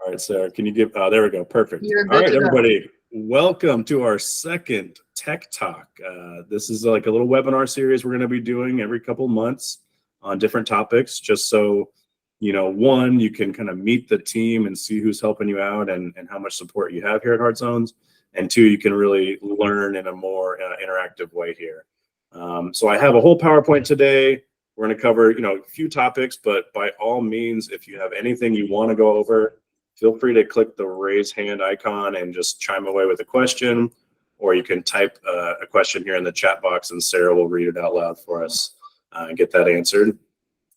All right, Sarah, can you give, there we go, perfect. You're All good right, to go. everybody, welcome to our second Tech Talk. This is like a little webinar series we're going to be doing every couple months on different topics, just so, you know, one, you can kind of meet the team and see who's helping you out and how much support you have here at Heart Zones, and two, you can really learn in a more interactive way here. So I have a whole PowerPoint today. We're going to cover, you know, a few topics, but by all means, if you have anything you want to go over, feel free to click the raise hand icon and just chime away with a question, or you can type a question here in the chat box and Sarah will read it out loud for us and get that answered.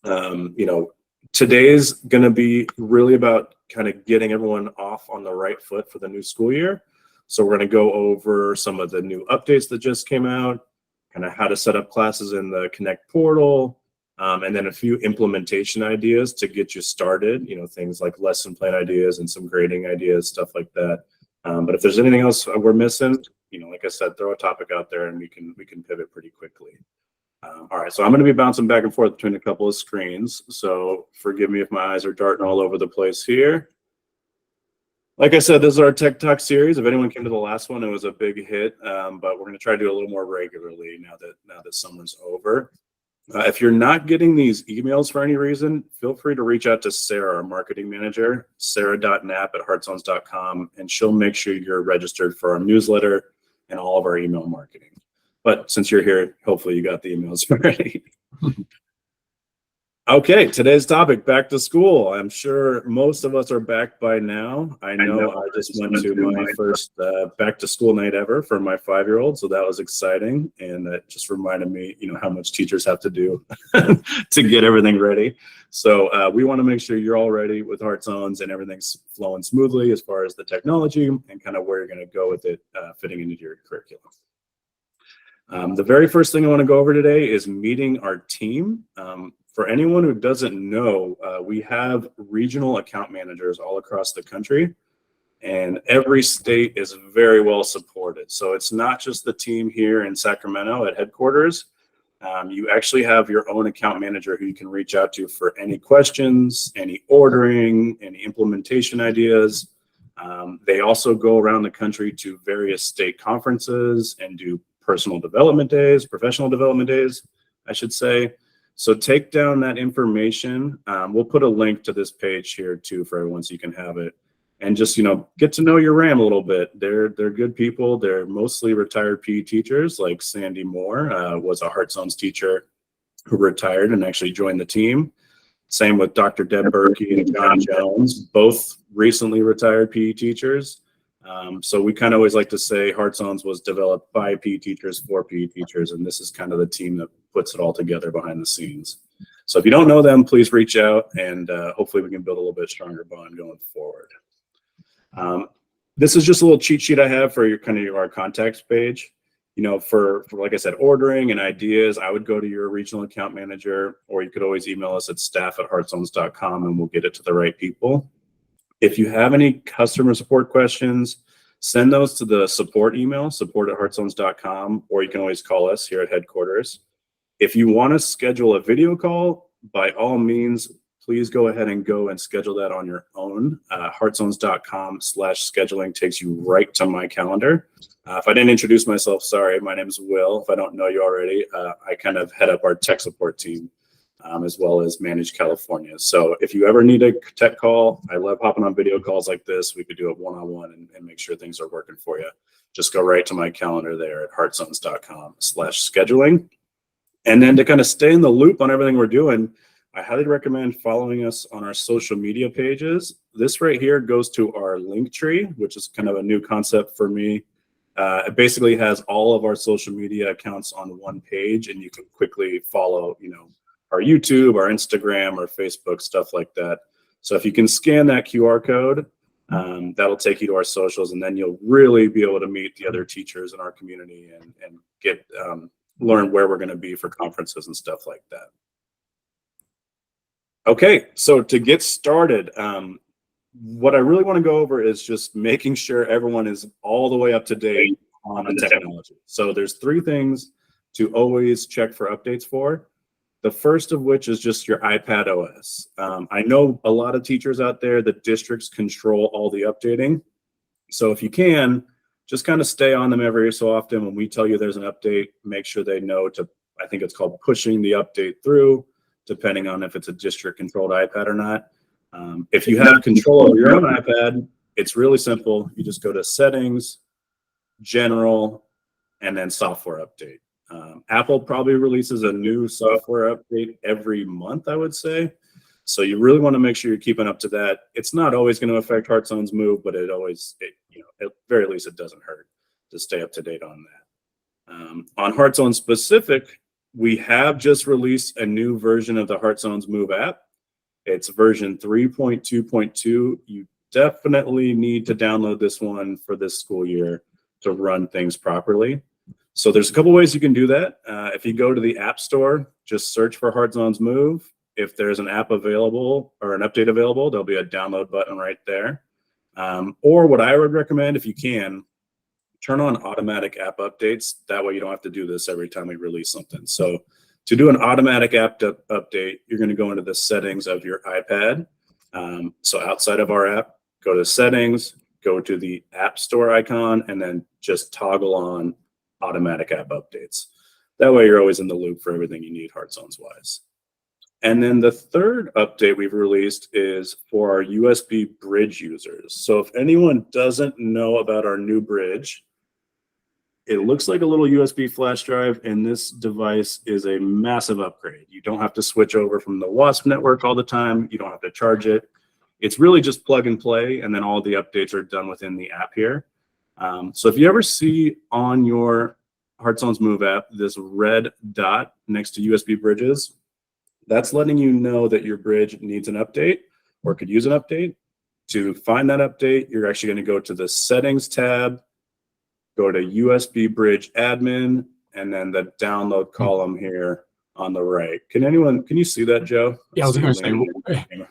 You know, today's going to be really about kind of getting everyone off on the right foot for the new school year. So we're going to go over some of the new updates that just came out, kind of how to set up classes in the Connect portal, and then a few implementation ideas to get you started, you know, things like lesson plan ideas and some grading ideas, stuff like that. But if there's anything else we're missing, you know, like I said, throw a topic out there and we can pivot pretty quickly. All right, so I'm going to be bouncing back and forth between a couple of screens. So forgive me if my eyes are darting all over the place here. Like I said, this is our Tech Talk series. If anyone came to the last one, it was a big hit, but we're going to try to do a little more regularly now that summer's over. If you're not getting these emails for any reason, feel free to reach out to Sarah, our marketing manager, sarah.knapp@heartzones.com, and she'll make sure you're registered for our newsletter and all of our email marketing. But since you're here, hopefully you got the emails already. Okay, today's topic, back to school. I'm sure most of us are back by now. I know I just went to my first back to school night ever for my 5-year-old, so that was exciting. And that just reminded me, you know, how much teachers have to do to get everything ready. So we want to make sure you're all ready with Heart Zones and everything's flowing smoothly as far as the technology and kind of where you're going to go with it fitting into your curriculum. The very first thing I want to go over today is meeting our team. For anyone who doesn't know, we have regional account managers all across the country, and every state is very well supported. So it's not just the team here in Sacramento at headquarters. You actually have your own account manager who you can reach out to for any questions, any ordering, any implementation ideas. They also go around the country to various state conferences and do personal development days, professional development days, I should say. So take down that information. We'll put a link to this page here too for everyone so you can have it. And just, you know, get to know your RAM a little bit. They're good people. They're mostly retired PE teachers, like Sandy Moore was a Heart Zones teacher who retired and actually joined the team. Same with Dr. Deb Berkey and John Jones, both recently retired PE teachers. So we kind of always like to say Heart Zones was developed by PE teachers for PE teachers, and this is kind of the team that puts it all together behind the scenes. So if you don't know them, please reach out, and hopefully we can build a little bit stronger bond going forward. This is just a little cheat sheet I have for your kind of our contacts page. You know, for like I said, ordering and ideas, I would go to your regional account manager, or you could always email us at staff@heartzones.com and we'll get it to the right people. If you have any customer support questions, send those to the support email, support@heartzones.com, or you can always call us here at headquarters. If you want to schedule a video call, by all means, please go ahead and schedule that on your own. Heartzones.com/scheduling takes you right to my calendar. If I didn't introduce myself, sorry, my name is Will. If I don't know you already, I kind of head up our tech support team. As well as manage California. So if you ever need a tech call, I love hopping on video calls like this. We could do it one-on-one and make sure things are working for you. Just go right to my calendar there at heartzones.com/scheduling. And then to kind of stay in the loop on everything we're doing, I highly recommend following us on our social media pages. This right here goes to our link tree, which is kind of a new concept for me. It basically has all of our social media accounts on one page, and you can quickly follow, you know, our YouTube, our Instagram, our Facebook, stuff like that. So if you can scan that QR code, that'll take you to our socials, and then you'll really be able to meet the other teachers in our community and get learn where we're going to be for conferences and stuff like that. Okay, so to get started, what I really want to go over is just making sure everyone is all the way up to date on the technology. So there's 3 things to always check for updates for. The first of which is just your iPad OS. I know a lot of teachers out there, the districts control all the updating. So if you can, just kind of stay on them every so often. When we tell you there's an update, make sure they know to, I think it's called pushing the update through, depending on if it's a district controlled iPad or not. If you have control over your own iPad, it's really simple. You just go to settings, general, and then software update. Apple probably releases a new software update every month, I would say. So you really want to make sure you're keeping up to that. It's not always going to affect Heartzone's move, but at very least it doesn't hurt to stay up to date on that. On Heartzone specific, we have just released a new version of the Heartzone's Move app. It's version 3.2.2. You definitely need to download this one for this school year to run things properly. So there's a couple ways you can do that. If you go to the App Store, just search for Heartzone's Move. If there's an app available or an update available, there'll be a download button right there. Or what I would recommend, if you can, turn on automatic app updates. That way you don't have to do this every time we release something. So to do an automatic app update, you're going to go into the settings of your iPad. So outside of our app, go to settings, go to the App Store icon, and then just toggle on automatic app updates. That way you're always in the loop for everything you need Heartzone's wise. And then the third update we've released is for our USB bridge users. So if anyone doesn't know about our new bridge, it looks like a little USB flash drive, and this device is a massive upgrade. You don't have to switch over from the WASP network all the time. You don't have to charge it. It's really just plug and play, and then all the updates are done within the app here. So if you ever see on your Heartzone's Move app this red dot next to USB bridges, that's letting you know that your bridge needs an update or could use an update. To find that update, you're actually going to go to the Settings tab, go to USB Bridge Admin, and then the download column here on the right. Can you see that, Joe? Yeah, I was going to say,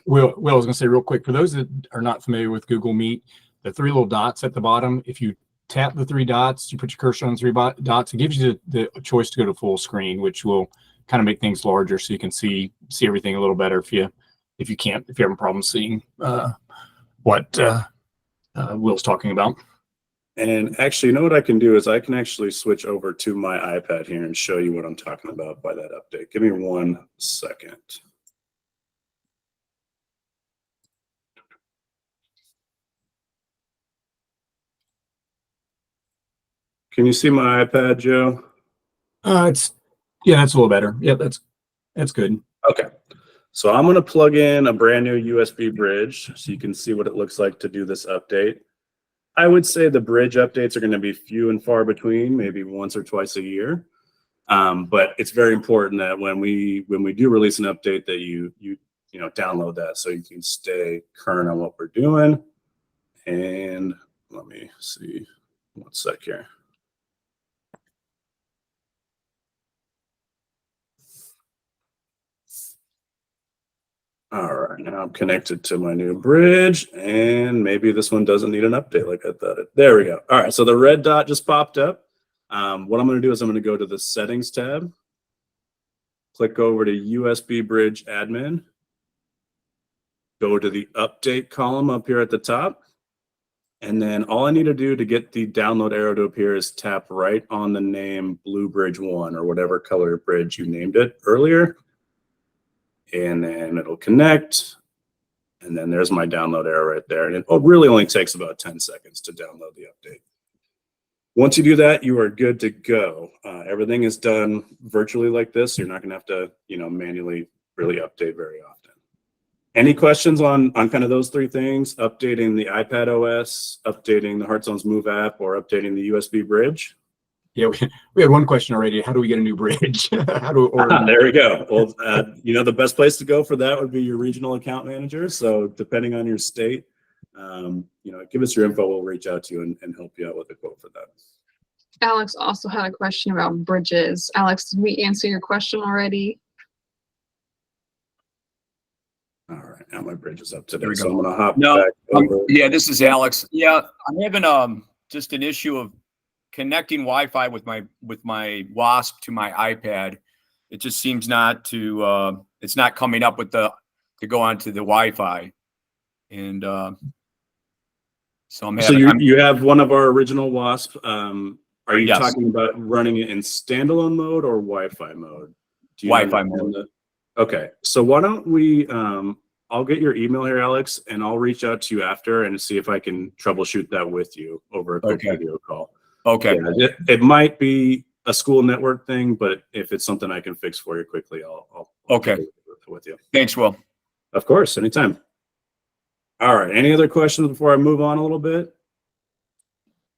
Will, I was going to say real quick, for those that are not familiar with Google Meet, the three little dots at the bottom, if you tap the three dots, you put your cursor on the three dots, it gives you the choice to go to full screen, which will kind of make things larger so you can see everything a little better if you're having problems seeing what Will's talking about. And actually, you know what I can do is I can actually switch over to my iPad here and show you what I'm talking about by that update. Give me 1 second. Can you see my iPad, Joe? That's a little better. Yeah, that's good. Okay. So I'm going to plug in a brand new USB bridge so you can see what it looks like to do this update. I would say the bridge updates are going to be few and far between, maybe once or twice a year. But it's very important that when we do release an update that you download that so you can stay current on what we're doing. And let me see 1 sec here. All right, now I'm connected to my new bridge, and maybe this one doesn't need an update like I thought it. There we go. All right, so the red dot just popped up. What I'm going to do is I'm going to go to the Settings tab, click over to USB Bridge Admin, go to the Update column up here at the top, and then all I need to do to get the download arrow to appear is tap right on the name Blue Bridge 1 or whatever color bridge you named it earlier. And then it'll connect, and then there's my download arrow right there. And it really only takes about 10 seconds to download the update. Once you do that, you are good to go. Everything is done virtually like this. So you're not going to have to, manually really update very often. Any questions on kind of those three things? Updating the iPad OS, updating the Heartzone's Move app, or updating the USB bridge? Yeah, we had one question already. How do we get a new bridge? How do we order? There we go. Well, the best place to go for that would be your regional account manager. So depending on your state, give us your info. We'll reach out to you and help you out with a quote for that. Alex also had a question about bridges. Alex, did we answer your question already? All right, now my bridge is up today, so I'm gonna hop back over. Yeah, this is Alex. Yeah, I'm having just an issue of connecting Wi-Fi with my WASP to my iPad. it just seems not to, it's not coming up with to go onto the Wi-Fi. And so I'm So having, you have one of our original WASP. Are you Yes. talking about running it in standalone mode or Wi-Fi mode? Do you Wi-Fi understand mode. Okay, so why don't we, I'll get your email here, Alex, and I'll reach out to you after and see if I can troubleshoot that with you over a quick Okay. video call. Okay. Yeah, it might be a school network thing, but if it's something I can fix for you quickly, I'll Okay. take a look with you. Thanks, Will. Of course, anytime. All right, any other questions before I move on a little bit?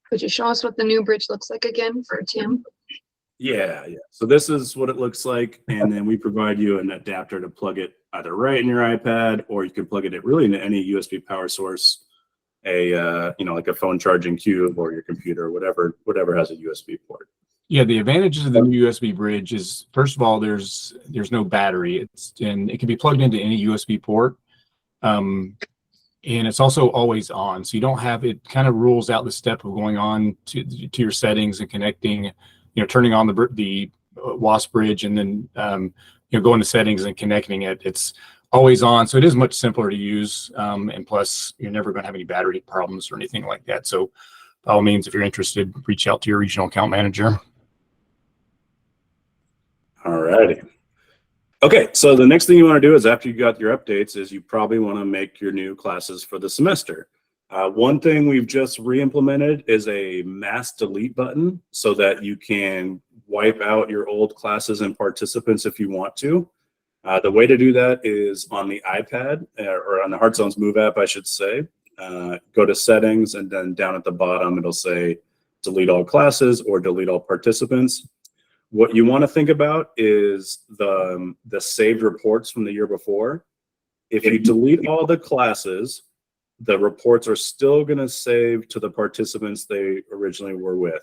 Could you show us what the new bridge looks like again for Tim? Yeah. So this is what it looks like, and then we provide you an adapter to plug it either right in your iPad, or you can plug it really into any USB power source, like a phone charging cube or your computer, or whatever has a USB port. Yeah, the advantages of the new USB bridge is, first of all, there's no battery. And it can be plugged into any USB port. And it's also always on, so you don't have, it kind of rules out the step of going on to your settings and connecting, turning on the WASP bridge and then going to settings and connecting it. It's always on, so it is much simpler to use, and plus you're never going to have any battery problems or anything like that. So by all means, if you're interested, reach out to your regional account manager. All righty. Okay, so the next thing you want to do is, after you got your updates, is you probably want to make your new classes for the semester. One thing we've just re-implemented is a mass delete button so that you can wipe out your old classes and participants if you want to. The way to do that is on the iPad, or on the HeartZones Move app, I should say. Go to settings, and then down at the bottom, it'll say delete all classes or delete all participants. What you want to think about is the saved reports from the year before. If you delete all the classes, the reports are still going to save to the participants they originally were with.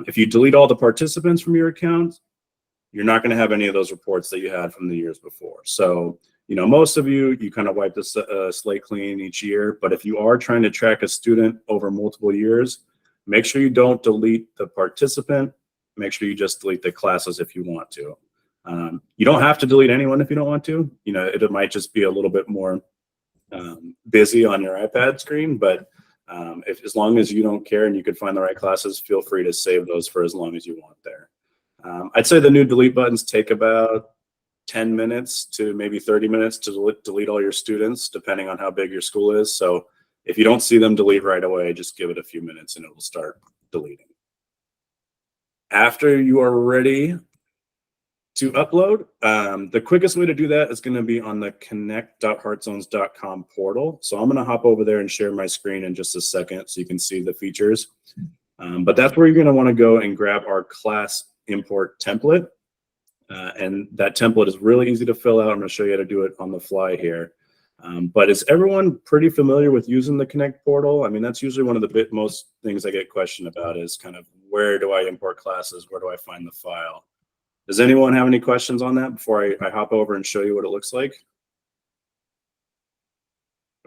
If you delete all the participants from your account, you're not going to have any of those reports that you had from the years before. So, most of you kind of wipe the slate clean each year. But if you are trying to track a student over multiple years, make sure you don't delete the participant. Make sure you just delete the classes if you want to. You don't have to delete anyone if you don't want to. It might just be a little bit more busy on your iPad screen, but as long as you don't care and you can find the right classes, feel free to save those for as long as you want there. I'd say the new delete buttons take about 10 minutes to maybe 30 minutes to delete all your students, depending on how big your school is. So if you don't see them delete right away, just give it a few minutes and it will start deleting. After you are ready to upload, the quickest way to do that is going to be on the connect.heartzones.com portal. So I'm going to hop over there and share my screen in just a second so you can see the features. But that's where you're going to want to go and grab our class import template. And that template is really easy to fill out. I'm going to show you how to do it on the fly here. But is everyone pretty familiar with using the Connect portal? I mean, that's usually one of the most things I get questioned about is kind of, where do I import classes? Where do I find the file? Does anyone have any questions on that before I hop over and show you what it looks like?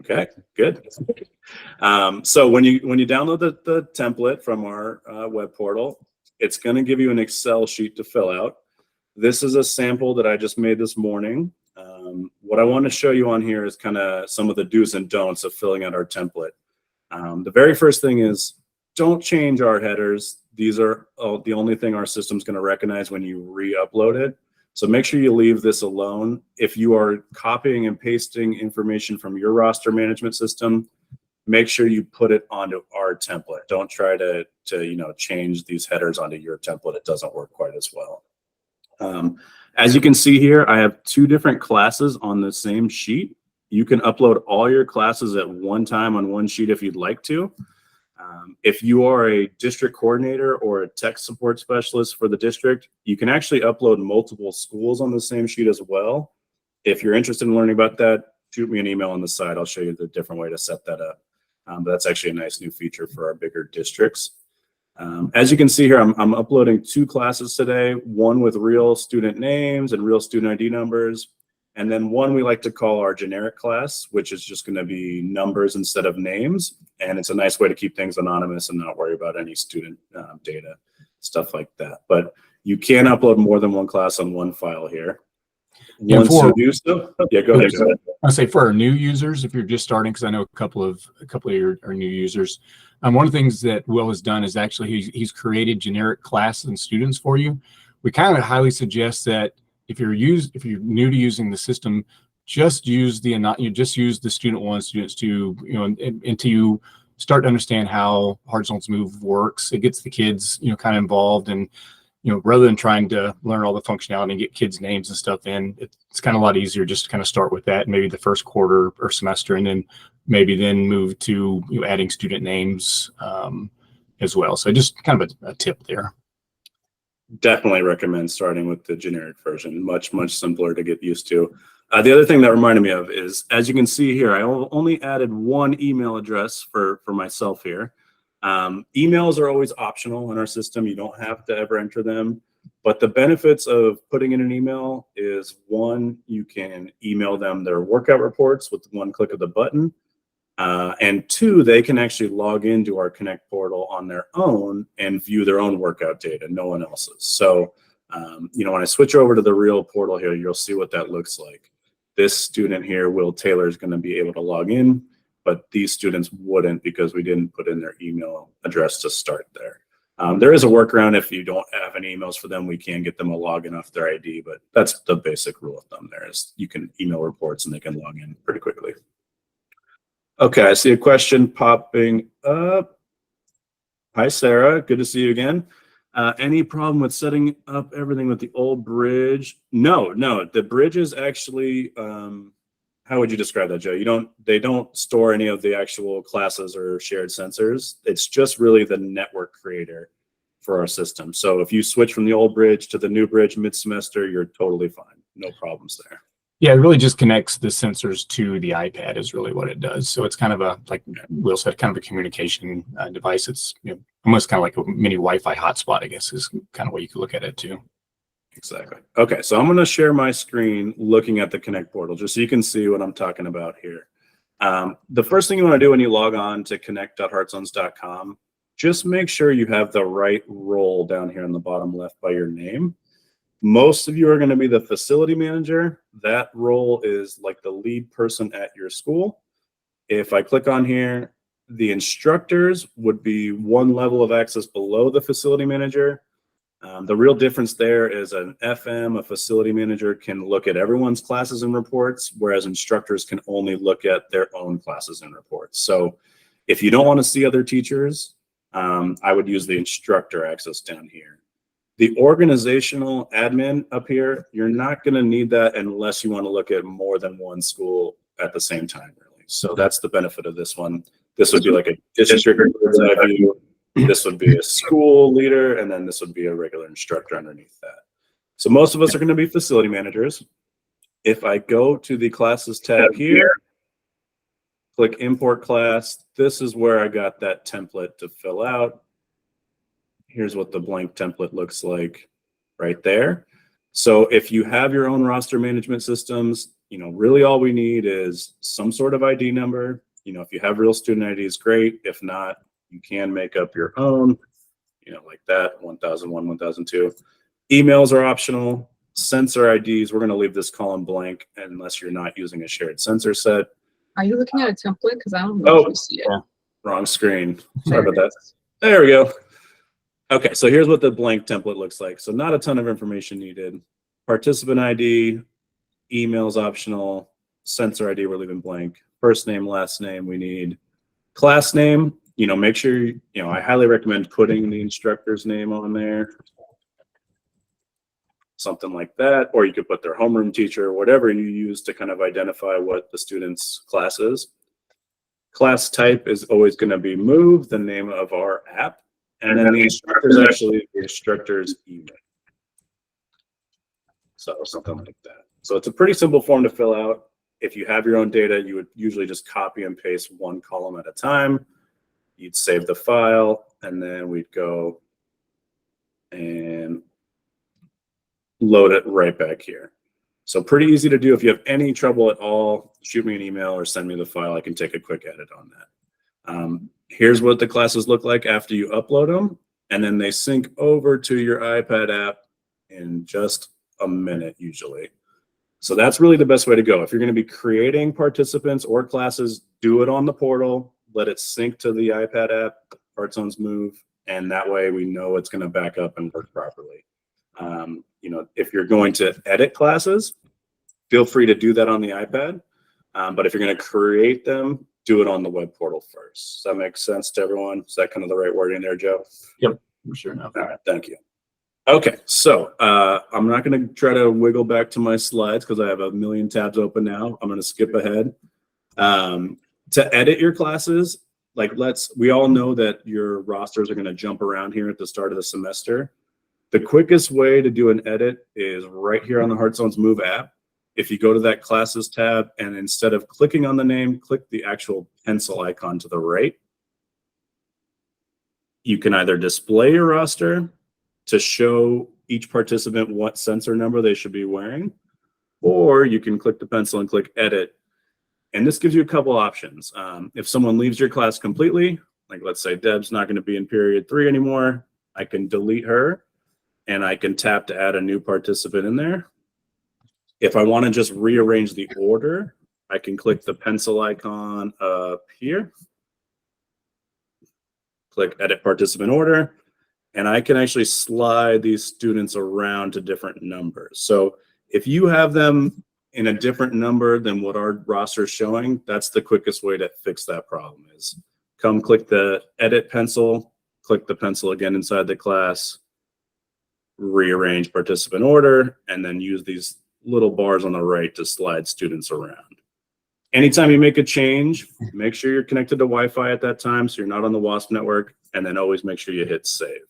Okay, good. So when you download the template from our web portal, it's going to give you an Excel sheet to fill out. This is a sample that I just made this morning. What I want to show you on here is kind of some of the do's and don'ts of filling out our template. The very first thing is, don't change our headers. These are the only thing our system's going to recognize when you re-upload it. So make sure you leave this alone. If you are copying and pasting information from your roster management system, make sure you put it onto our template. Don't try to change these headers onto your template. It doesn't work quite as well. As you can see here, I have two different classes on the same sheet. You can upload all your classes at one time on one sheet if you'd like to. If you are a district coordinator or a tech support specialist for the district, you can actually upload multiple schools on the same sheet as well. If you're interested in learning about that, shoot me an email on the side. I'll show you the different way to set that up. But that's actually a nice new feature for our bigger districts. As you can see here, I'm uploading two classes today, one with real student names and real student ID numbers, and then one we like to call our generic class, which is just going to be numbers instead of names. And it's a nice way to keep things anonymous and not worry about any student data, stuff like that. But You can upload more than one class on one file here. Yeah, Once you do so, yeah, go ahead. I say for our new users, if you're just starting, because I know a couple of your are new users. One of the things that Will has done is actually he's created generic classes and students for you. We kind of highly suggest that if you're new to using the system, just use the student 1, students 2, until you start to understand how Hard Zones Move works. It gets the kids, kind of involved, and rather than trying to learn all the functionality and get kids' names and stuff in, it's kind of a lot easier just to kind of start with that, maybe the first quarter or semester, and then move to adding student names as well. So just kind of a tip there. Definitely recommend starting with the generic version. Much simpler to get used to. The other thing that reminded me of is, as you can see here, I only added one email address for myself here. Emails are always optional in our system. You don't have to ever enter them. But the benefits of putting in an email is, one, you can email them their workout reports with one click of the button. And two, they can actually log into our Connect portal on their own and view their own workout data, no one else's. So, when I switch over to the real portal here, you'll see what that looks like. This student here, Will Taylor, is going to be able to log in, but these students wouldn't because we didn't put in their email address to start there. There is a workaround. If you don't have any emails for them, we can get them a login off their ID, but that's the basic rule of thumb there, is you can email reports and they can log in pretty quickly. Okay, I see a question popping up. Hi, Sarah. Good to see you again. Any problem with setting up everything with the old bridge? No. The bridge is actually, how would you describe that, Joe? They don't store any of the actual classes or shared sensors. It's just really the network creator for our system. So if you switch from the old bridge to the new bridge mid-semester, you're totally fine. No problems there. Yeah, it really just connects the sensors to the iPad is really what it does. So it's kind of like Will said, kind of a communication device. It's almost kind of like a mini Wi-Fi hotspot, I guess, is kind of what you could look at it too. Exactly. Okay, so I'm going to share my screen looking at the Connect portal just so you can see what I'm talking about here. The first thing you want to do when you log on to connect.hardzones.com, just make sure you have the right role down here on the bottom left by your name. Most of you are going to be the facility manager. That role is like the lead person at your school. If I click on here, the instructors would be one level of access below the facility manager. The real difference there is an FM, a facility manager, can look at everyone's classes and reports, whereas instructors can only look at their own classes and reports. So if you don't want to see other teachers, I would use the instructor access down here. The organizational admin up here, you're not going to need that unless you want to look at more than one school at the same time, really. So that's the benefit of this one. This would be like a district view. This would be a school leader, and then this would be a regular instructor underneath that. So most of us are going to be facility managers. If I go to the classes tab here, click import class, this is where I got that template to fill out. Here's what the blank template looks like right there. So if you have your own roster management systems, really all we need is some sort of ID number. If you have real student IDs, great. If not, you can make up your own, like that, 1001, 1002. Emails are optional. Sensor IDs, we're going to leave this column blank unless you're not using a shared sensor set. Are you looking at a template? Because I don't know if you see it. Wrong screen. Sorry about that. There we go. Okay, so here's what the blank template looks like. So not a ton of information needed. Participant ID, emails optional, sensor ID we're leaving blank. First name, last name we need. Class name, make sure, I highly recommend putting the instructor's name on there. Something like that, or you could put their homeroom teacher, whatever you use to kind of identify what the student's class is. Class type is always going to be Move, the name of our app. And then the instructor is actually the instructor's email. So something like that. So it's a pretty simple form to fill out. If you have your own data, you would usually just copy and paste one column at a time. You'd save the file, and then we'd go and load it right back here. So pretty easy to do. If you have any trouble at all, shoot me an email or send me the file. I can take a quick edit on that. Here's what the classes look like after you upload them, and then they sync over to your iPad app in just a minute usually. So that's really the best way to go. If you're going to be creating participants or classes, do it on the portal, let it sync to the iPad app, HeartZones Move, and that way we know it's going to back up and work properly. If you're going to edit classes, feel free to do that on the iPad. But if you're going to create them, do it on the web portal first. Does that make sense to everyone? Is that kind of the right wording there, Joe? Yep, sure enough. All right, thank you. Okay, so I'm not going to try to wiggle back to my slides because I have a million tabs open now. I'm going to skip ahead. To edit your classes, we all know that your rosters are going to jump around here at the start of the semester. The quickest way to do an edit is right here on the HeartZones Move app. If you go to that classes tab and instead of clicking on the name, click the actual pencil icon to the right. You can either display your roster to show each participant what sensor number they should be wearing, or you can click the pencil and click edit. And this gives you a couple options. If someone leaves your class completely, like let's say Deb's not going to be in period 3 anymore, I can delete her and I can tap to add a new participant in there. If I want to just rearrange the order, I can click the pencil icon up here, click edit participant order, and I can actually slide these students around to different numbers. So if you have them in a different number than what our roster is showing, that's the quickest way to fix that problem is come click the edit pencil, click the pencil again inside the class, rearrange participant order, and then use these little bars on the right to slide students around. Anytime you make a change, make sure you're connected to Wi-Fi at that time so you're not on the WASP network, and then always make sure you hit save.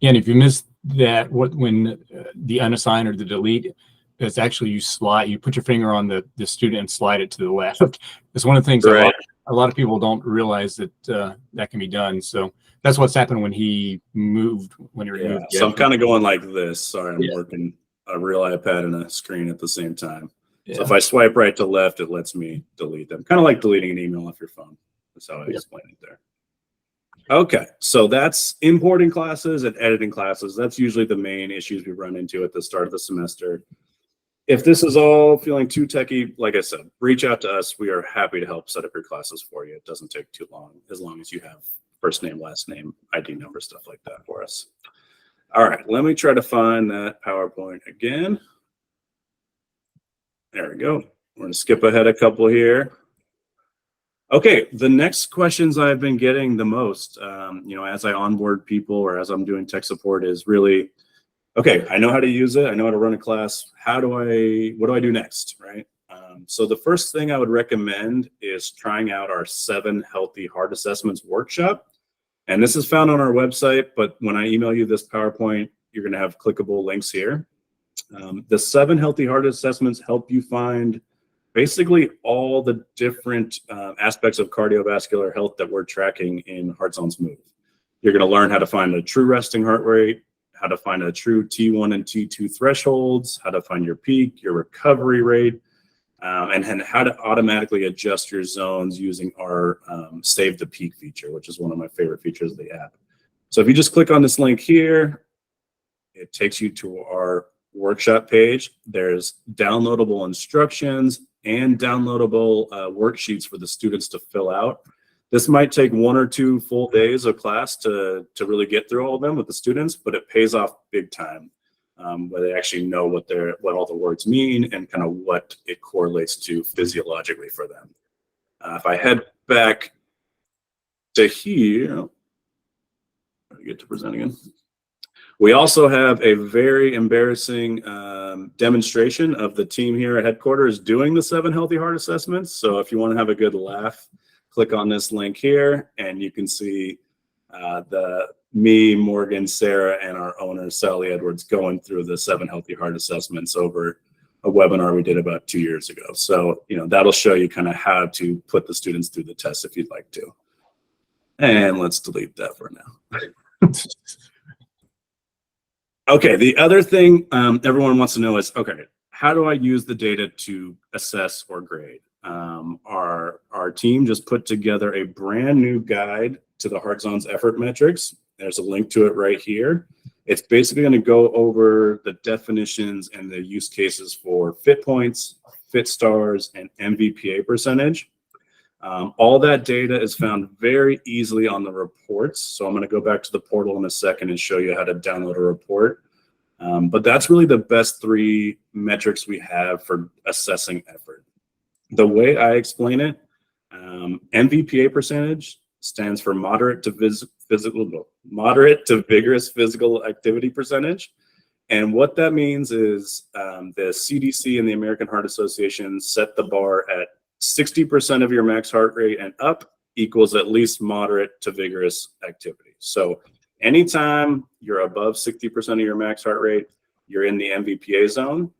And if you miss that, when the unassigned or the delete, it's actually you put your finger on the student and slide it to the left. It's one of the things Right. a lot of people don't realize that that can be done. So that's what's happened when he moved, when he removed. So I'm kind of going like this. Sorry, I'm Yeah. working a real iPad and a screen at the same time. Yeah. So if I swipe right to left, it lets me delete them. Kind of like deleting an email off your phone. That's how I explain it there. Okay, so that's importing classes and editing classes. That's usually the main issues we run into at the start of the semester. If this is all feeling too techy, like I said, reach out to us. We are happy to help set up your classes for you. It doesn't take too long, as long as you have first name, last name, ID number, stuff like that for us. All right, let me try to find that PowerPoint again. There we go. We're going to skip ahead a couple here. Okay, the next questions I've been getting the most, as I onboard people or as I'm doing tech support is really, okay, I know how to use it. I know how to run a class. What do I do next, right? So the first thing I would recommend is trying out our 7 Healthy Heart Assessments workshop. And this is found on our website, but when I email you this PowerPoint, you're going to have clickable links here. The 7 Healthy Heart Assessments help you find basically all the different aspects of cardiovascular health that we're tracking in HeartZones Move. You're going to learn how to find a true resting heart rate, how to find a true T1 and T2 thresholds, how to find your peak, your recovery rate, and how to automatically adjust your zones using our Save the Peak feature, which is one of my favorite features of the app. So if you just click on this link here, it takes you to our workshop page. There's downloadable instructions and downloadable worksheets for the students to fill out. This might take 1 or 2 full days of class to really get through all of them with the students, but it pays off big time where they actually know what all the words mean and kind of what it correlates to physiologically for them. If I head back to here, get to present again. We also have a very embarrassing demonstration of the team here at headquarters doing the 7 Healthy Heart Assessments. So if you want to have a good laugh, click on this link here and you can see me, Morgan, Sarah, and our owner, Sally Edwards, going through the 7 Healthy Heart Assessments over a webinar we did about 2 years ago. So, that'll show you kind of how to put the students through the test if you'd like to. And let's delete that for now. Okay, the other thing everyone wants to know is, okay, how do I use the data to assess or grade? Our team just put together a brand new guide to the HeartZones effort metrics. There's a link to it right here. It's basically going to go over the definitions and the use cases for fit points, fit stars, and MVPA percentage. All that data is found very easily on the reports. So I'm going to go back to the portal in a second and show you how to download a report. But that's really the best 3 metrics we have for assessing effort. The way I explain it, MVPA percentage stands for moderate to vigorous physical activity percentage. And what that means is the CDC and the American Heart Association set the bar at 60% of your max heart rate and up equals at least moderate to vigorous activity. So anytime you're above 60% of your max heart rate, you're in the MVPA zone.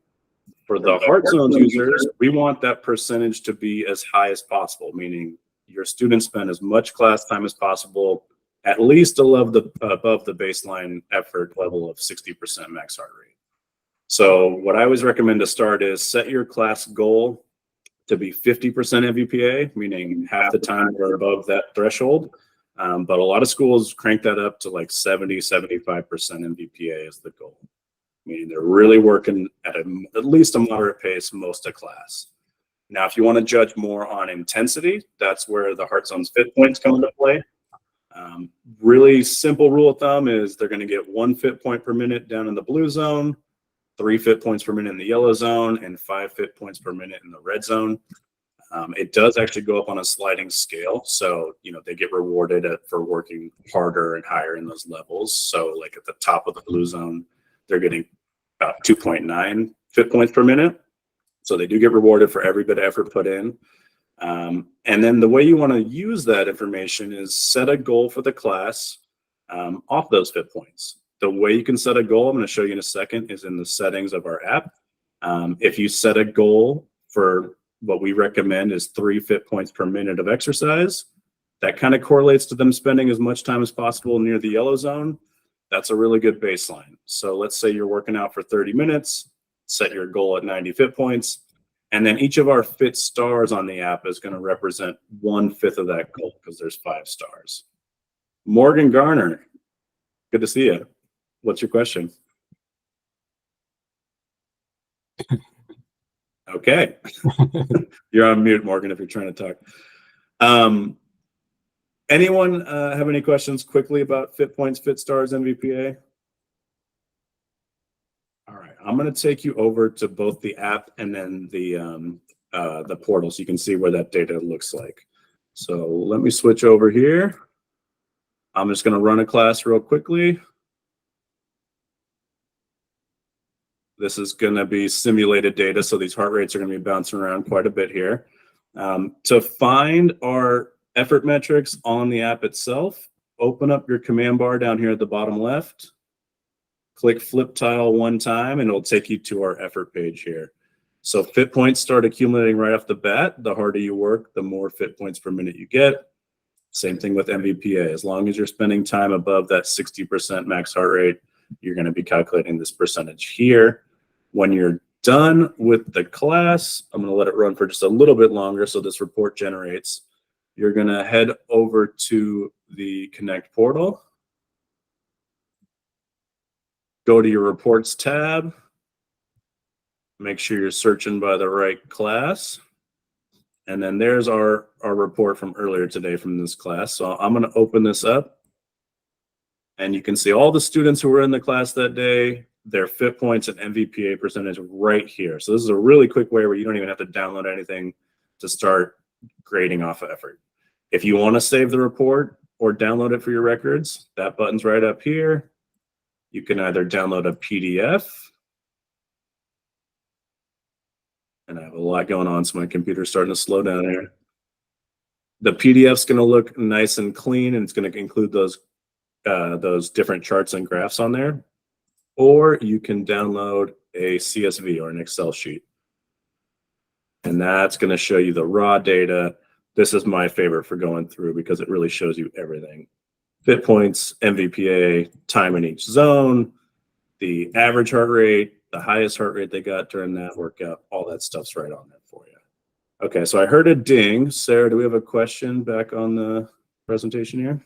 For the heart zones users, we want that percentage to be as high as possible, meaning your students spend as much class time as possible, at least above the baseline effort level of 60% max heart rate. So what I always recommend to start is set your class goal to be 50% MVPA, meaning half the time we're above that threshold. But a lot of schools crank that up to like 70, 75% MVPA is the goal. Meaning they're really working at least a moderate pace most of class. Now, if you want to judge more on intensity, that's where the Heart Zone's fit points come into play. Really simple rule of thumb is they're going to get 1 fit point per minute down in the blue zone, 3 fit points per minute in the yellow zone, and 5 fit points per minute in the red zone. It does actually go up on a sliding scale. So, they get rewarded for working harder and higher in those levels. So like at the top of the blue zone, they're getting about 2.9 fit points per minute. So they do get rewarded for every bit of effort put in. And then the way you want to use that information is set a goal for the class off those fit points. The way you can set a goal, I'm going to show you in a second, is in the settings of our app. If you set a goal for what we recommend is 3 fit points per minute of exercise, that kind of correlates to them spending as much time as possible near the yellow zone. That's a really good baseline. So let's say you're working out for 30 minutes, set your goal at 90 fit points, and then each of our fit stars on the app is going to represent 1/5 of that goal because there's 5 stars. Morgan Garner, good to see you. What's your question? Okay. You're on mute, Morgan, if you're trying to talk. Anyone have any questions quickly about fit points, fit stars, MVPA? All right, I'm going to take you over to both the app and then the portal so you can see where that data looks like. So let me switch over here. I'm just going to run a class real quickly. This is going to be simulated data, so these heart rates are going to be bouncing around quite a bit here. To find our effort metrics on the app itself, open up your command bar down here at the bottom left. Click flip tile 1 time, and it'll take you to our effort page here. So fit points start accumulating right off the bat. The harder you work, the more fit points per minute you get. Same thing with MVPA. As long as you're spending time above that 60% max heart rate, you're going to be calculating this percentage here. When you're done with the class, I'm going to let it run for just a little bit longer so this report generates. You're going to head over to the Connect portal. Go to your reports tab. Make sure you're searching by the right class. And then there's our report from earlier today from this class. So I'm going to open this up. And you can see all the students who were in the class that day, their fit points and MVPA percentage right here. So this is a really quick way where you don't even have to download anything to start grading off of effort. If you want to save the report or download it for your records, that button's right up here. You can either download a PDF. And I have a lot going on, so my computer's starting to slow down here. The PDF's going to look nice and clean, and it's going to include those different charts and graphs on there. Or you can download a CSV or an Excel sheet. And that's going to show you the raw data. This is my favorite for going through because it really shows you everything. Fit points, MVPA, time in each zone, the average heart rate, the highest heart rate they got during that workout, all that stuff's right on there for you. Okay, so I heard a ding. Sarah, do we have a question back on the presentation here?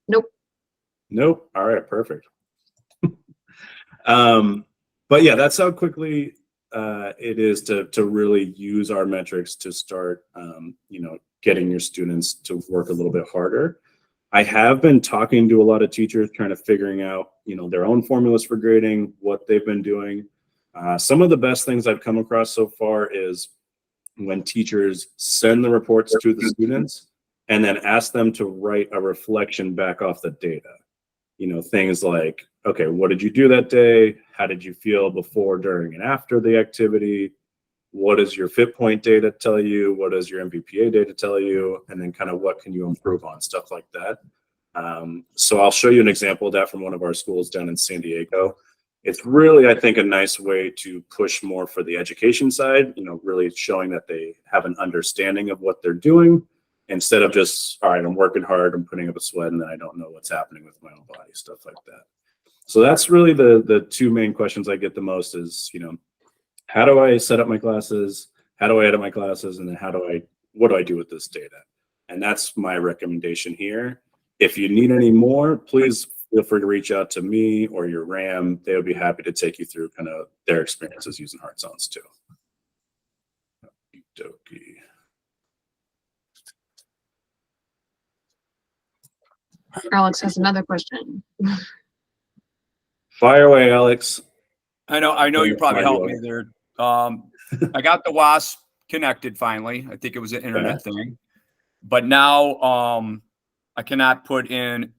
Nope. Nope. All right, perfect. But yeah, that's how quickly it is to really use our metrics to start, getting your students to work a little bit harder. I have been talking to a lot of teachers, trying to figuring out, their own formulas for grading, what they've been doing. Some of the best things I've come across so far is when teachers send the reports to the students and then ask them to write a reflection back off the data. Things like, okay, what did you do that day? How did you feel before, during, and after the activity? What does your fit point data tell you? What does your MVPA data tell you? And then kind of what can you improve on, stuff like that. So I'll show you an example of that from one of our schools down in San Diego. It's really, I think, a nice way to push more for the education side, really showing that they have an understanding of what they're doing instead of just, all right, I'm working hard, I'm putting up a sweat, and then I don't know what's happening with my own body, stuff like that. So that's really the two main questions I get the most is, how do I set up my classes? How do I edit my classes? And then what do I do with this data? And that's my recommendation here. If you need any more, please feel free to reach out to me or your RAM. They would be happy to take you through kind of their experiences using Heart Zones too. Okey-dokey. Alex has another question. Fire away, Alex. I know you probably helped me there. I got the WASP connected finally. I think it was an internet thing, but now I cannot put in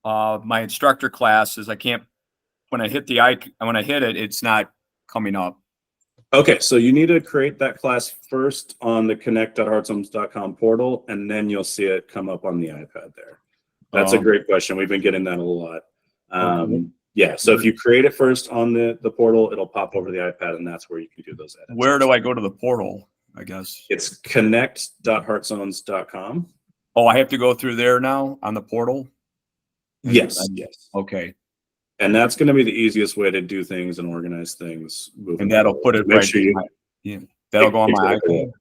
my instructor classes. I can't, when I hit it, it's not coming up. Okay, so you need to create that class first on the connect.heartzones.com portal, and then you'll see it come up on the iPad there. That's a great question. We've been getting that a lot. Yeah, so if you create it first on the portal, it'll pop over the iPad, and that's where you can do those edits. Where do I go to the portal, I guess? It's connect.heartzones.com. Oh, I have to go through there now on the portal? Yes. Okay. And that's going to be the easiest way to do things and organize things. And that'll put it right there. That'll go on my iPad.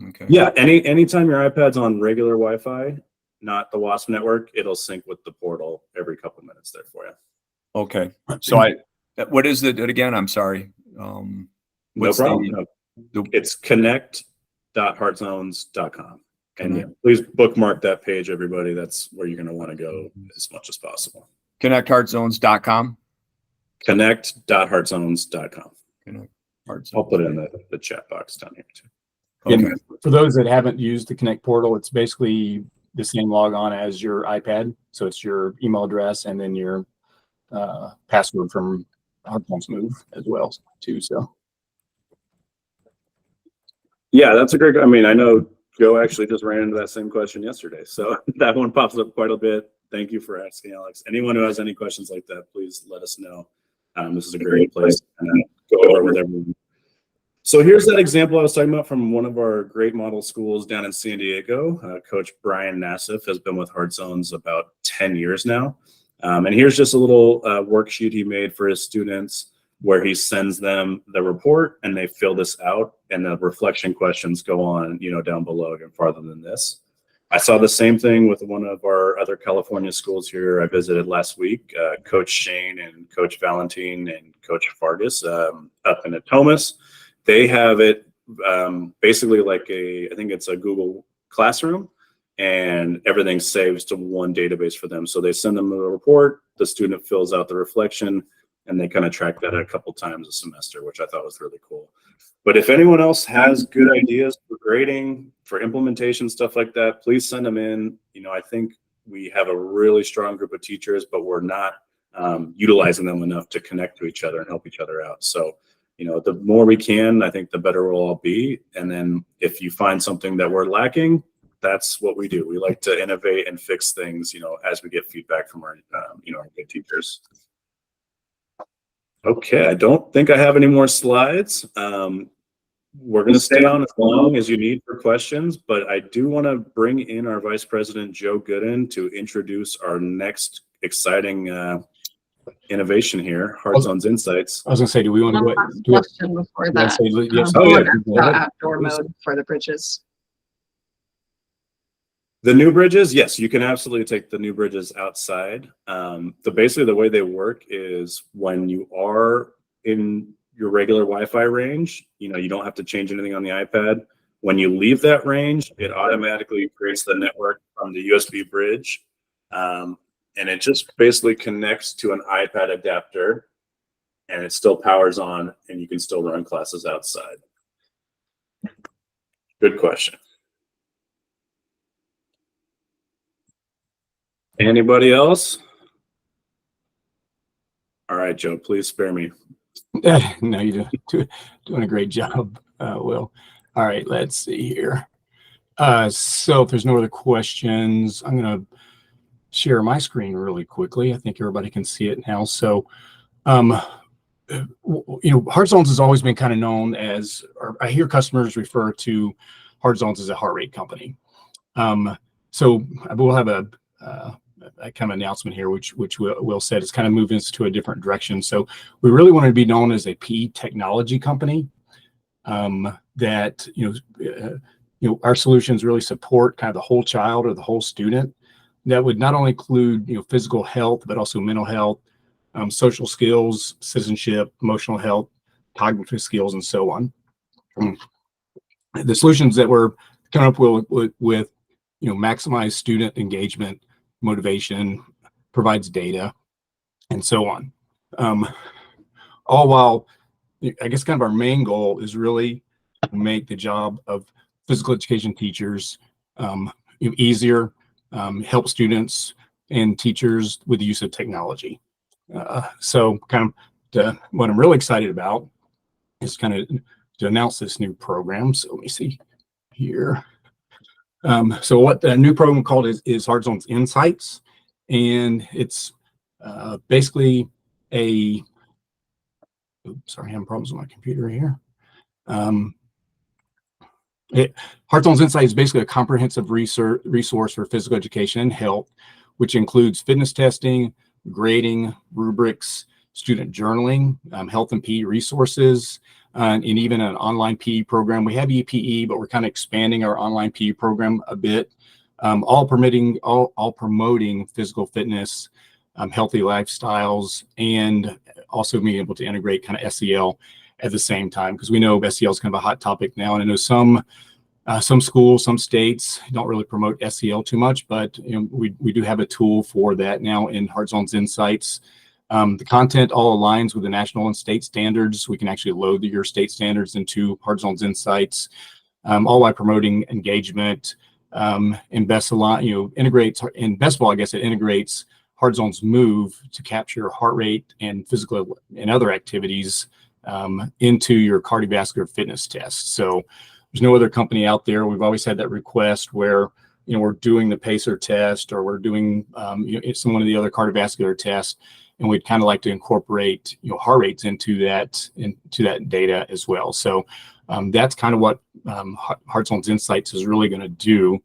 Okay. Yeah, anytime your iPad's on regular Wi-Fi, not the WASP network, it'll sync with the portal every couple of minutes there for you. Okay. So what is it again? I'm sorry. No problem. It's connect.heartzones.com. And yeah, please bookmark that page, everybody. That's where you're going to want to go as much as possible. ConnectHeartZones.com. Connect.heartzones.com. I'll put it in the chat box down here too. Okay. For those that haven't used the Connect portal, it's basically the same logon as your iPad. So it's your email address and then your password from HeartZones Move as well too. So yeah, that's a great. I mean, I know Joe actually just ran into that same question yesterday, so that one pops up quite a bit. Thank you for asking, Alex. Anyone who has any questions like that, please let us know. This is a great place to go over with everyone. So here's that example I was talking about from one of our great model schools down in San Diego. Coach Brian Nassif has been with Heart Zones about 10 years now. And here's just a little worksheet he made for his students where he sends them the report and they fill this out, and the reflection questions go on, down below even farther than this. I saw the same thing with one of our other California schools here I visited last week. Coach Shane and Coach Valentine and Coach Fargus up in Atomas. They have it basically like I think it's a Google Classroom, and everything saves to one database for them. So they send them a report, the student fills out the reflection, and they kind of track that a couple times a semester, which I thought was really cool. But if anyone else has good ideas for grading, for implementation, stuff like that, please send them in. I think we have a really strong group of teachers, but we're not utilizing them enough to connect to each other and help each other out. So, the more we can, I think the better we'll all be. And then if you find something that we're lacking, that's what we do. We like to innovate and fix things, as we get feedback from our, our good teachers. Okay, I don't think I have any more slides. We're going to stay on as long as you need for questions, but I do want to bring in our Vice President, Joe Gooden, to introduce our next exciting innovation here, Heart Zones Insights. I was going to say, do we want to One go last question before that. Yes. Oh, yeah. About outdoor mode for the bridges. The new bridges, yes, you can absolutely take the new bridges outside. Basically the way they work is when you are in your regular Wi-Fi range, you don't have to change anything on the iPad. When you leave that range, it automatically creates the network from the USB bridge. And it just basically connects to an iPad adapter, and it still powers on, and you can still run classes outside. Good question. Anybody else? All right, Joe, please spare me. No, you're doing a great job, Will. All right, let's see here. So if there's no other questions, I'm going to share my screen really quickly. I think everybody can see it now. So, Heart Zones has always been kind of known as, or I hear customers refer to Heart Zones as a heart rate company. So we'll have a kind of announcement here, which Will said is kind of moving us to a different direction. So we really want to be known as a PE technology company. That our solutions really support kind of the whole child or the whole student. That would not only include physical health, but also mental health, social skills, citizenship, emotional health, cognitive skills, and so on. The solutions that we're coming up with maximize student engagement, motivation, provides data, and so on. All while, I guess, kind of our main goal is really to make the job of physical education teachers easier, help students and teachers with the use of technology. So kind of what I'm really excited about is kind of to announce this new program. So let me see here. So what the new program called is Heart Zones Insights, and it's basically a. Oops, sorry, I'm having problems with my computer here. Heart Zones Insights is basically a comprehensive resource for physical education and health, which includes fitness testing, grading, rubrics, student journaling, health and PE resources, and even an online PE program. We have EPE, but we're kind of expanding our online PE program a bit, all promoting physical fitness, healthy lifestyles, and also being able to integrate kind of SEL at the same time, because we know SEL is kind of a hot topic now, and I know some schools, some states don't really promote SEL too much, but we do have a tool for that now in Heart Zones Insights. The content all aligns with the national and state standards. We can actually load your state standards into Heart Zones Insights, all while promoting engagement. And best of all, I guess it integrates Heart Zones Move to capture heart rate and physical and other activities into your cardiovascular fitness test. So there's no other company out there. We've always had that request where we're doing the pacer test, or we're doing some one of the other cardiovascular tests, and we'd kind of like to incorporate heart rates into that data as well. So that's kind of what Heart Zones Insights is really going to do.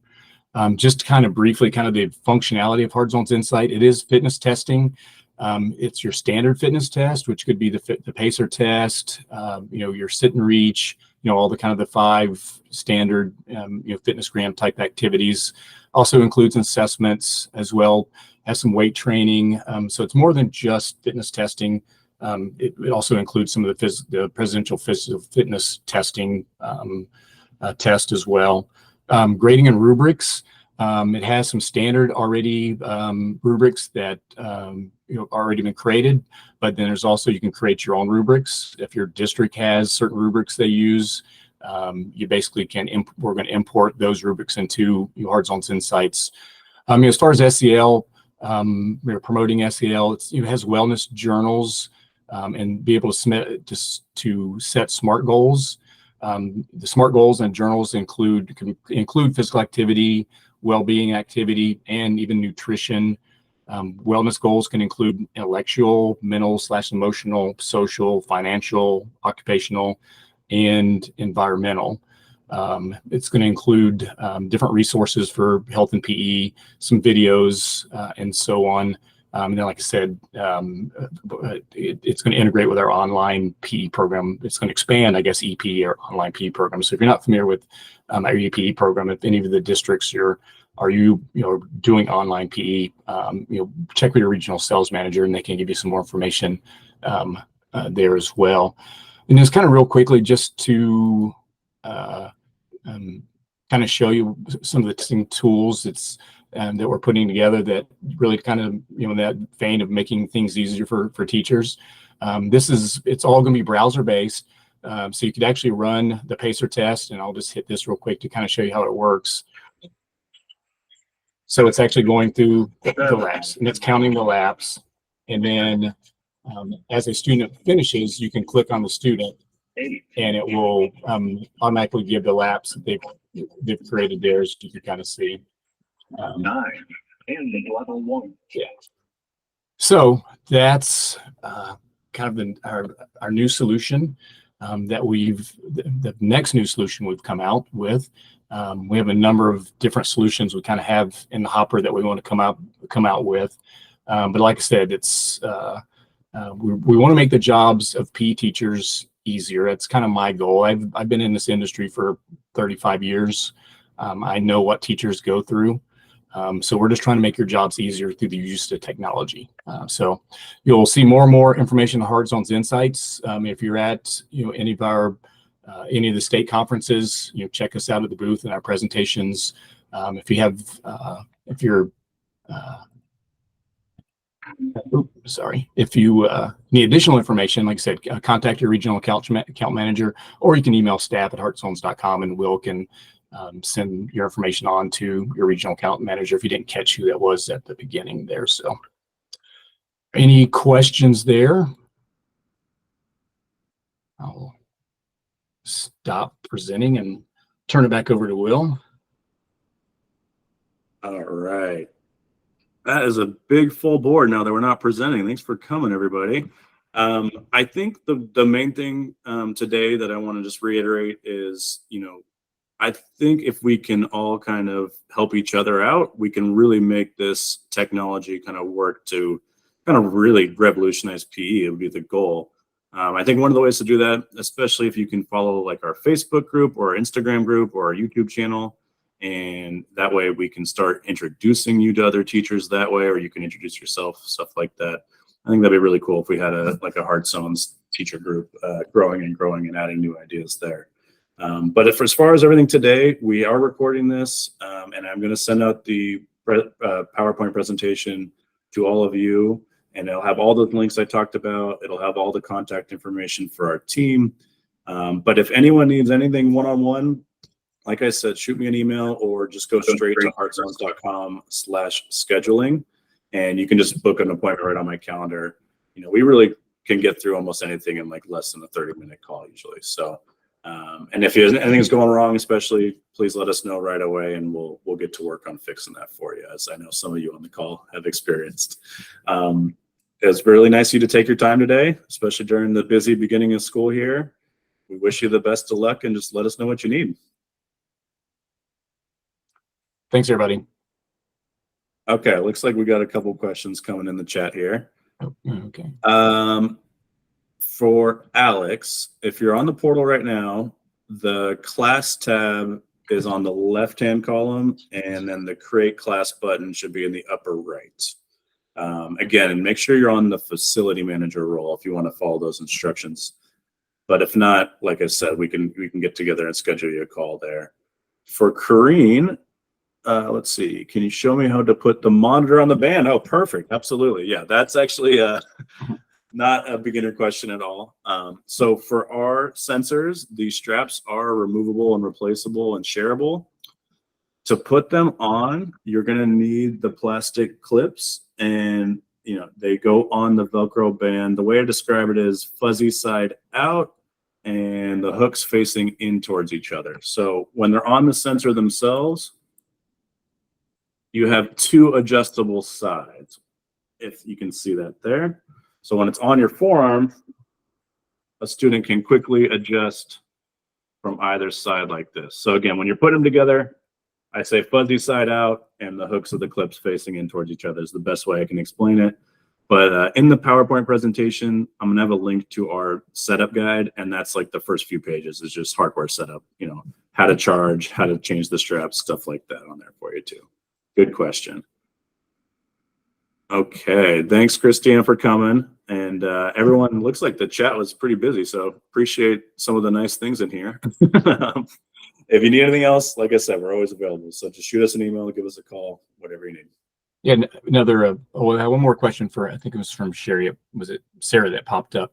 Just kind of briefly, kind of the functionality of Heart Zones Insight. It is fitness testing. It's your standard fitness test, which could be the pacer test, your sit and reach, all the kind of the 5 standard, fitness gram type activities. Also includes assessments as well, has some weight training. So it's more than just fitness testing. It also includes some of the presidential physical fitness testing test as well. Grading and rubrics. It has some standard already rubrics that already been created, but then there's also, you can create your own rubrics. If your district has certain rubrics they use, you basically we're going to import those rubrics into your Heart Zones Insights. As far as SEL, we're promoting SEL. It has wellness journals and be able to set SMART goals. The SMART goals and journals include physical activity, well-being activity, and even nutrition. Wellness goals can include intellectual, mental/emotional, social, financial, occupational, and environmental. It's going to include different resources for health and PE, some videos, and so on. And then, like I said, it's going to integrate with our online PE program. It's going to expand, I guess, EP or online PE program. So if you're not familiar with our EPE program, if any of the districts you're are you, doing online PE? Check with your regional sales manager, and they can give you some more information there as well. And just kind of real quickly, just to kind of show you some of the distinct tools that we're putting together that really kind of, that vein of making things easier for teachers. It's all going to be browser based. So you could actually run the PACER test, and I'll just hit this real quick to kind of show you how it works. So it's actually going through the laps, and it's counting the laps. And then as a student finishes, you can click on the student, and it will automatically give the laps that they've created there, as you can kind of see. 9 and level 1. Yeah. So that's kind of our new solution that the next new solution we've come out with. We have a number of different solutions we kind of have in the hopper that we want to come out with. But like I said, we want to make the jobs of PE teachers easier. It's kind of my goal. I've been in this industry for 35 years. I know what teachers go through. So we're just trying to make your jobs easier through the use of technology. So you'll see more and more information on Hard Zones Insights. If you're at any of the state conferences, check us out at the booth and our presentations. If you need additional information, like I said, contact your regional account manager, or you can email staff@heartzones.com, and Will can send your information on to your regional account manager if you didn't catch who that was at the beginning there. So any questions there? I'll stop presenting and turn it back over to Will. All right. That is a big full board now that we're not presenting. Thanks for coming, everybody. I think the main thing today that I want to just reiterate is, I think if we can all kind of help each other out, we can really make this technology kind of work to kind of really revolutionize PE. It would be the goal. I think one of the ways to do that, especially if you can follow like our Facebook group or our Instagram group or our YouTube channel, and that way we can start introducing you to other teachers that way, or you can introduce yourself, stuff like that. I think that'd be really cool if we had a Hard Zones teacher group growing and adding new ideas there. But as far as everything today, we are recording this, and I'm going to send out the PowerPoint presentation to all of you, and it'll have all the links I talked about. It'll have all the contact information for our team. But if anyone needs anything one-on-one, like I said, shoot me an email or just go straight to heartzones.com/scheduling, and you can just book an appointment right on my calendar. We really can get through almost anything in like less than a 30-minute call usually. So, and if anything's going wrong, especially, please let us know right away, and we'll get to work on fixing that for you, as I know some of you on the call have experienced. It's really nice of you to take your time today, especially during the busy beginning of school here. We wish you the best of luck, and just let us know what you need. Thanks, everybody. Okay, looks like we got a couple questions coming in the chat here. Oh, okay. For Alex, if you're on the portal right now, the class tab is on the left-hand column, and then the create class button should be in the upper right. Again, and make sure you're on the facility manager role if you want to follow those instructions. But if not, like I said, we can get together and schedule you a call there. For Corrine, let's see. Can you show me how to put the monitor on the band? Oh, perfect. Absolutely. Yeah, that's actually not a beginner question at all. So for our sensors, these straps are removable and replaceable and shareable. To put them on, you're going to need the plastic clips, and they go on the Velcro band. The way I describe it is fuzzy side out and the hooks facing in towards each other. So when they're on the sensor themselves, you have two adjustable sides, if you can see that there. So when it's on your forearm, a student can quickly adjust from either side like this. So again, when you're putting them together, I say fuzzy side out and the hooks of the clips facing in towards each other is the best way I can explain it. But in the PowerPoint presentation, I'm going to have a link to our setup guide, and that's like the first few pages is just hardware setup, how to charge, how to change the straps, stuff like that on there for you too. Good question. Okay, thanks, Christina, for coming. And everyone, looks like the chat was pretty busy, so appreciate some of the nice things in here. If you need anything else, like I said, we're always available. So just shoot us an email, give us a call, whatever you need. Yeah, another, I have one more question for, I think it was from Sherry. Was it Sarah that popped up?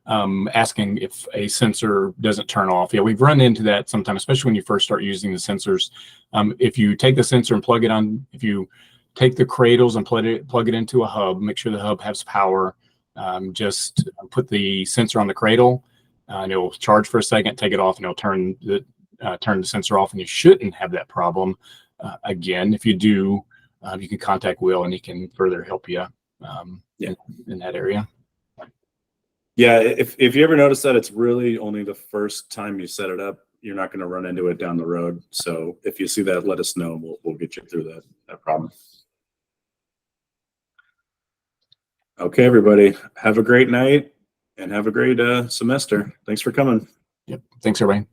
Asking if a sensor doesn't turn off. Yeah, we've run into that sometimes, especially when you first start using the sensors. If you take the sensor and plug it on, if you take the cradles and plug it into a hub, make sure the hub has power. Just put the sensor on the cradle, and it will charge for a second, take it off, and it'll turn the sensor off, and you shouldn't have that problem again. If you do, you can contact Will, and he can further help you in that area. Yeah, if you ever notice that it's really only the first time you set it up, you're not going to run into it down the road. So if you see that, let us know. We'll get you through that problem. Okay, everybody, have a great night and have a great semester. Thanks for coming. Yep. Thanks, everybody.